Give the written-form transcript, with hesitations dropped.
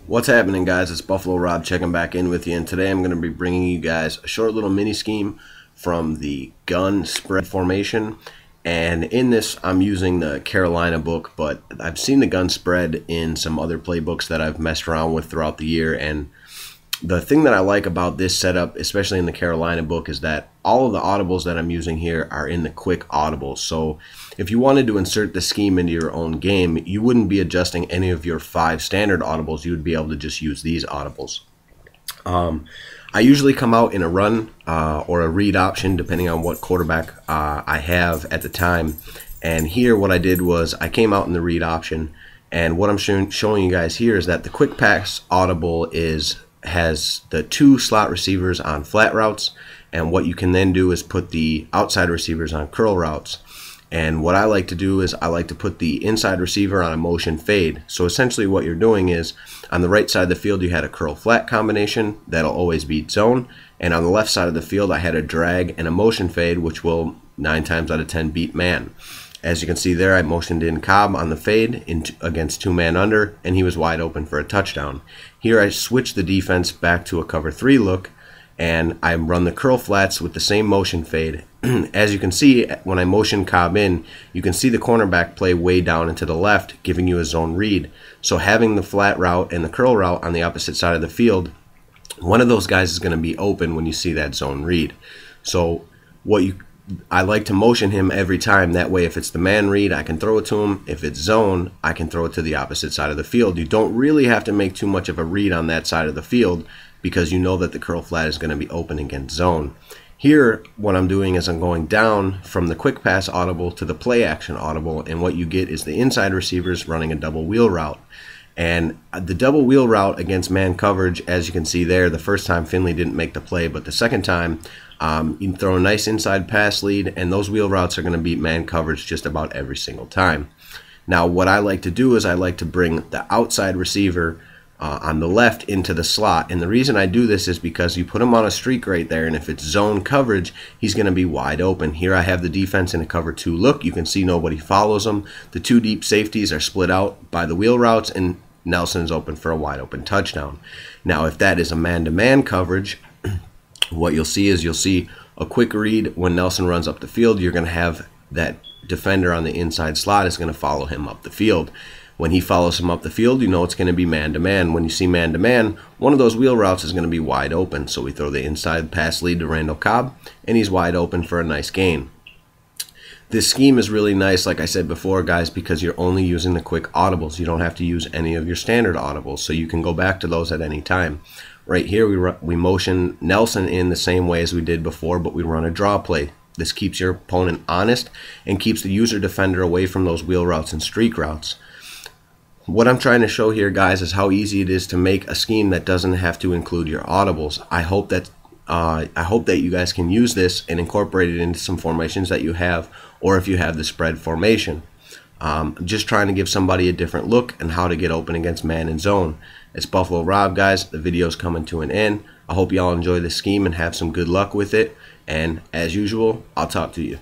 What's happening, guys? It's BufalloRob checking back in with you, and today I'm going to be bringing you guys a short little mini scheme from the gun spread formation. And in this, I'm using the Carolina book, but I've seen the gun spread in some other playbooks that I've messed around with throughout the year. And the thing that I like about this setup, especially in the Carolina book, is that all of the audibles that I'm using here are in the quick audibles. So if you wanted to insert the scheme into your own game, you wouldn't be adjusting any of your 5 standard audibles. You would be able to just use these audibles. I usually come out in a run or a read option, depending on what quarterback I have at the time. And here what I did was I came out in the read option, and what I'm showing you guys here is that the quick pass audible has the 2 slot receivers on flat routes, and what you can then do is put the outside receivers on curl routes. And what I like to do is I like to put the inside receiver on a motion fade. So essentially what you're doing is on the right side of the field you had a curl flat combination that'll always beat zone, and on the left side of the field I had a drag and a motion fade, which will 9 times out of 10 beat man. As you can see there, I motioned in Cobb on the fade against 2-man under, and he was wide open for a touchdown. Here I switched the defense back to a cover 3 look, and I run the curl flats with the same motion fade. As you can see, when I motion Cobb in, you can see the cornerback play way down into the left, giving you a zone read. So having the flat route and the curl route on the opposite side of the field, one of those guys is going to be open when you see that zone read. So I like to motion him every time. That way, if it's the man read, I can throw it to him. If it's zone, I can throw it to the opposite side of the field. You don't really have to make too much of a read on that side of the field because you know that the curl flat is going to be open against zone. Here, what I'm doing is I'm going down from the quick pass audible to the play action audible, and what you get is the inside receivers running a double wheel route. And the double wheel route against man coverage, as you can see there, the first time Finley didn't make the play, but the second time you can throw a nice inside pass lead, and those wheel routes are going to beat man coverage just about every single time. Now what I like to do is I like to bring the outside receiver on the left into the slot, and the reason I do this is because you put him on a streak right there, and if it's zone coverage, he's going to be wide open. Here I have the defense in a cover 2 look. You can see nobody follows him. The 2 deep safeties are split out by the wheel routes, and Nelson is open for a wide open touchdown. Now if that is a man-to-man coverage, what you'll see is you'll see a quick read. When Nelson runs up the field, you're going to have that defender on the inside slot is going to follow him up the field. When he follows him up the field, you know it's going to be man-to-man. When you see man-to-man, one of those wheel routes is going to be wide open. So we throw the inside pass lead to Randall Cobb, and he's wide open for a nice gain. This scheme is really nice, like I said before, guys, because you're only using the quick audibles. You don't have to use any of your standard audibles, so you can go back to those at any time. Right here, we motion Nelson in the same way as we did before, but we run a draw play. This keeps your opponent honest and keeps the user defender away from those wheel routes and streak routes. What I'm trying to show here, guys, is how easy it is to make a scheme that doesn't have to include your audibles. I hope that you guys can use this and incorporate it into some formations that you have, or if you have the spread formation. I'm just trying to give somebody a different look and how to get open against man and zone. It's BufalloRob, guys. The video's coming to an end. I hope y'all enjoy the scheme and have some good luck with it. And as usual, I'll talk to you.